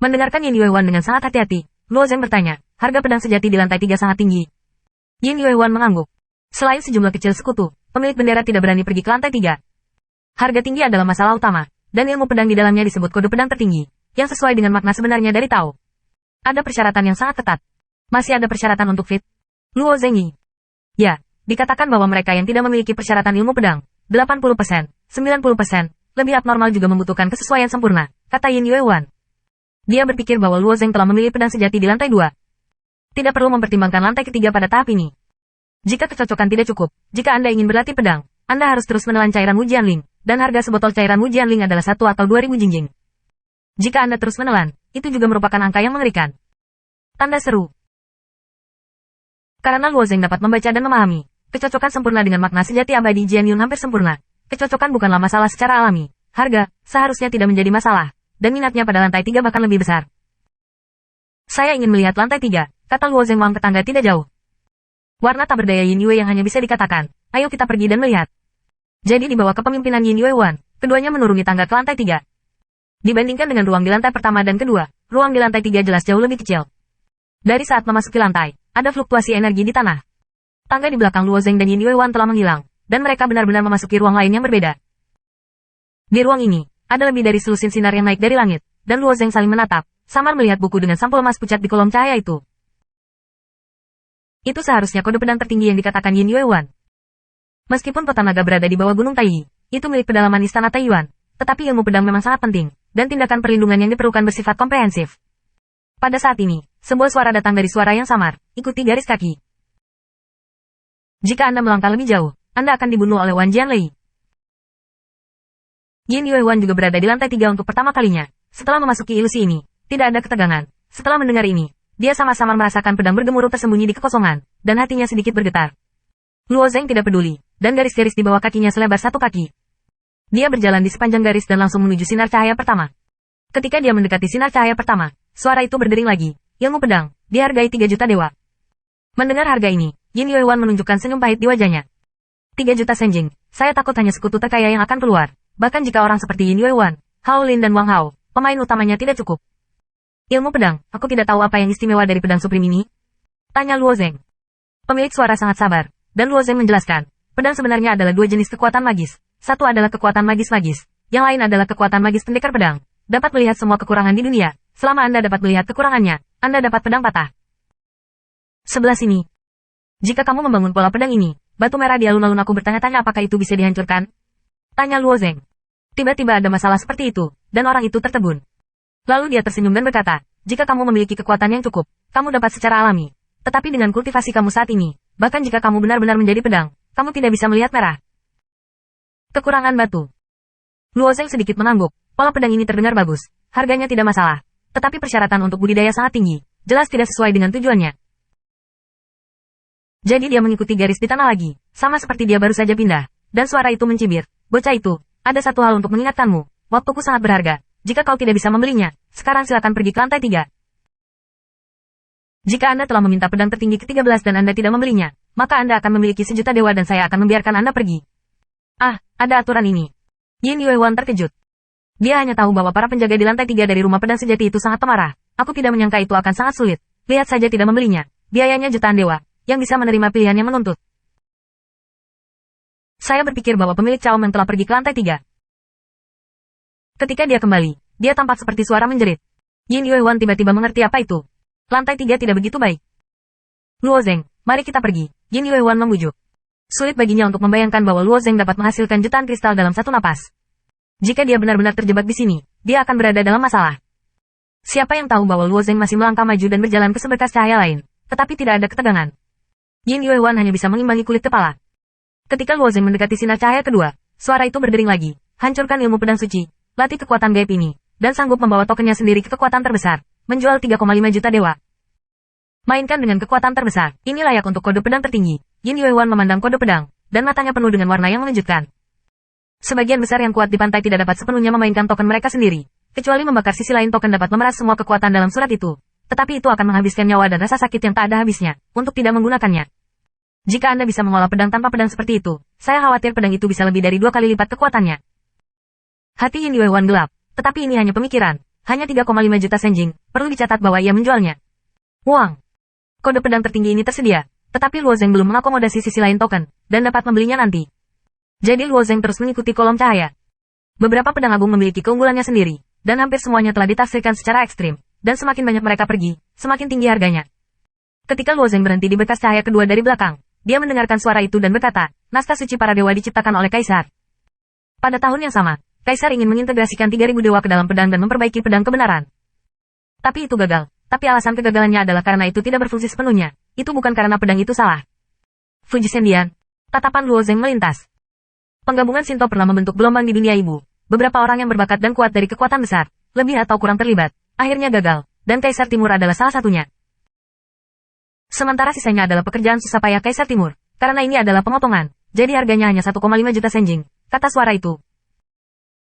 Mendengarkan Yin Yuewan dengan sangat hati-hati, Luo Zeng bertanya, harga pedang sejati di lantai 3 sangat tinggi. Yin Yuewan mengangguk. Selain sejumlah kecil sekutu, pemilik bendera tidak berani pergi ke lantai 3. Harga tinggi adalah masalah utama, dan ilmu pedang di dalamnya disebut kode pedang tertinggi, yang sesuai dengan makna sebenarnya dari Tao. Ada persyaratan yang sangat ketat. Masih ada persyaratan untuk fit? Luo Zengyi. Ya, dikatakan bahwa mereka yang tidak memiliki persyaratan ilmu pedang, 80%, 90%, lebih abnormal juga membutuhkan kesesuaian sempurna, kata Yin Yuewan. Dia berpikir bahwa Luo Zeng telah memilih pedang sejati di lantai 2. Tidak perlu mempertimbangkan lantai ketiga pada tahap ini. Jika kecocokan tidak cukup, jika Anda ingin berlatih pedang, Anda harus terus menelan cairan Wu Jianling, dan harga sebotol cairan Wu Jianling adalah 1 atau 2.000 jinjing. Jika Anda terus menelan, itu juga merupakan angka yang mengerikan. Tanda seru. Karena Luo Zeng dapat membaca dan memahami, kecocokan sempurna dengan makna sejati abadi Jian Yun hampir sempurna. Kecocokan bukanlah masalah secara alami. Harga, seharusnya tidak menjadi masalah. Dan minatnya pada lantai 3 bahkan lebih besar. Saya ingin melihat lantai 3, kata Luo Zeng Wang tetangga tidak jauh. Warna tak berdaya Yin Yue yang hanya bisa dikatakan, ayo kita pergi dan melihat. Jadi di bawah kepemimpinan Yin Yuewan, keduanya menuruni tangga ke lantai 3. Dibandingkan dengan ruang di lantai pertama dan kedua, ruang di lantai 3 jelas jauh lebih kecil. Dari saat memasuki lantai, ada fluktuasi energi di tanah. Tangga di belakang Luo Zeng dan Yin Yuewan telah menghilang, dan mereka benar-benar memasuki ruang lain yang berbeda. Di ruang ini, ada lebih dari selusin sinar yang naik dari langit, dan Luo Zeng saling menatap, samar melihat buku dengan sampul emas pucat di kolom cahaya itu. Itu seharusnya kode pedang tertinggi yang dikatakan Yin Yuewan. Meskipun kota naga berada di bawah Gunung Taiyi, itu milik pedalaman Istana Taiyuan, tetapi ilmu pedang memang sangat penting, dan tindakan perlindungan yang diperlukan bersifat komprehensif. Pada saat ini, sebuah suara datang dari suara yang samar, ikuti garis kaki. Jika Anda melangkah lebih jauh, Anda akan dibunuh oleh Wan Jianlei. Yin Yuewan juga berada di lantai 3 untuk pertama kalinya. Setelah memasuki ilusi ini, tidak ada ketegangan. Setelah mendengar ini, dia sama-sama merasakan pedang bergemuruh tersembunyi di kekosongan, dan hatinya sedikit bergetar. Luo Zeng tidak peduli, dan garis-garis di bawah kakinya selebar 1 kaki. Dia berjalan di sepanjang garis dan langsung menuju sinar cahaya pertama. Ketika dia mendekati sinar cahaya pertama, suara itu berdering lagi. Ilmu pedang, dihargai 3 juta dewa. Mendengar harga ini, Yin Yuewan menunjukkan senyum pahit di wajahnya. 3 juta senjing, saya takut hanya sekutu terkaya yang akan keluar. Bahkan jika orang seperti Yin Yuewan, Hao Lin dan Wang Hao, pemain utamanya tidak cukup. Ilmu pedang, aku tidak tahu apa yang istimewa dari pedang Supreme ini. Tanya Luo Zeng. Pemilik suara sangat sabar, dan Luo Zeng menjelaskan, pedang sebenarnya adalah 2 jenis kekuatan magis. Satu adalah kekuatan magis-magis, yang lain adalah kekuatan magis pendekar pedang. Dapat melihat semua kekurangan di dunia, selama Anda dapat melihat kekurangannya, Anda dapat pedang patah. Sebelah sini. Jika kamu membangun pola pedang ini, batu merah di alun-alun aku bertanya-tanya apakah itu bisa dihancurkan? Tanya Luo Zeng. Tiba-tiba ada masalah seperti itu, dan orang itu tertegun. Lalu dia tersenyum dan berkata, jika kamu memiliki kekuatan yang cukup, kamu dapat secara alami. Tetapi dengan kultivasi kamu saat ini, bahkan jika kamu benar-benar menjadi pedang, kamu tidak bisa melihat merah. Kekurangan batu. Luo Zeng sedikit mengangguk, pola pedang ini terdengar bagus, harganya tidak masalah. Tetapi persyaratan untuk budidaya sangat tinggi, jelas tidak sesuai dengan tujuannya. Jadi dia mengikuti garis di tanah lagi, sama seperti dia baru saja pindah, dan suara itu mencibir. Bocah itu, ada satu hal untuk mengingatkanmu, waktuku sangat berharga. Jika kau tidak bisa membelinya, sekarang silakan pergi ke lantai 3. Jika Anda telah meminta pedang tertinggi ke-13 dan Anda tidak membelinya, maka Anda akan memiliki 1.000.000 dewa dan saya akan membiarkan Anda pergi. Ah, ada aturan ini. Yin Yuewan terkejut. Dia hanya tahu bahwa para penjaga di lantai 3 dari rumah pedang sejati itu sangat pemarah. Aku tidak menyangka itu akan sangat sulit. Lihat saja tidak membelinya. Biayanya jutaan dewa, yang bisa menerima pilihan yang menuntut. Saya berpikir bahwa pemilik Cao Meng telah pergi ke lantai 3. Ketika dia kembali, dia tampak seperti suara menjerit. Yin Yuewan tiba-tiba mengerti apa itu. Lantai 3 tidak begitu baik. Luo Zeng, mari kita pergi. Yin Yuewan membujuk. Sulit baginya untuk membayangkan bahwa Luo Zeng dapat menghasilkan jutaan kristal dalam satu napas. Jika dia benar-benar terjebak di sini, dia akan berada dalam masalah. Siapa yang tahu bahwa Luo Zeng masih melangkah maju dan berjalan ke seberkas cahaya lain, tetapi tidak ada ketegangan. Yin Yuewan hanya bisa mengimbangi kulit kepala. Ketika Luo Zeng mendekati sinar cahaya kedua, suara itu berdering lagi. Hancurkan ilmu pedang suci, latih kekuatan gaib ini, dan sanggup membawa tokennya sendiri ke kekuatan terbesar. Menjual 3,5 juta dewa. Mainkan dengan kekuatan terbesar. Ini layak untuk kode pedang tertinggi. Yin Yuewan memandang kode pedang, dan matanya penuh dengan warna yang mengejutkan. Sebagian besar yang kuat di pantai tidak dapat sepenuhnya memainkan token mereka sendiri. Kecuali membakar sisi lain token dapat memeras semua kekuatan dalam surat itu. Tetapi itu akan menghabiskan nyawa dan rasa sakit yang tak ada habisnya, untuk tidak menggunakannya. Jika Anda bisa mengolah pedang tanpa pedang seperti itu, saya khawatir pedang itu bisa lebih dari 2 kali lipat kekuatannya. Hati Yin Yuewan gelap, tetapi ini hanya pemikiran. hanya 3,5 juta senjing, perlu dicatat bahwa ia menjualnya. Uang. Kode pedang tertinggi ini tersedia, tetapi Luo Zeng belum mengakomodasi sisi lain token, dan dapat membelinya nanti. Jadi Luo Zeng terus mengikuti kolom cahaya. Beberapa pedang agung memiliki keunggulannya sendiri, dan hampir semuanya telah ditafsirkan secara ekstrim, dan semakin banyak mereka pergi, semakin tinggi harganya. Ketika Luo Zeng berhenti di bekas cahaya kedua dari belakang, dia mendengarkan suara itu dan berkata, naskah suci para dewa diciptakan oleh Kaisar. Pada tahun yang sama, Kaisar ingin mengintegrasikan 3.000 dewa ke dalam pedang dan memperbaiki pedang kebenaran. Tapi itu gagal, tapi alasan kegagalannya adalah karena itu tidak berfungsi sepenuhnya, itu bukan karena pedang itu salah. Fuji Sendian. Tatapan Luo Zeng melintas. Penggabungan Shinto pernah membentuk gelombang di dunia ibu. Beberapa orang yang berbakat dan kuat dari kekuatan besar, lebih atau kurang terlibat, akhirnya gagal, dan Kaisar Timur adalah salah satunya. Sementara sisanya adalah pekerjaan susah payah Kaisar Timur, karena ini adalah pemotongan, jadi harganya hanya 1,5 juta senjing, kata suara itu.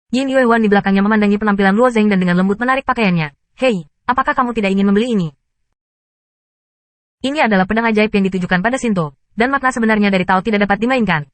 Yin Yuehuan di belakangnya memandangi penampilan Luo Zeng dan dengan lembut menarik pakaiannya. Hei, apakah kamu tidak ingin membeli ini? Ini adalah pedang ajaib yang ditujukan pada Shinto, dan makna sebenarnya dari Tao tidak dapat dimainkan.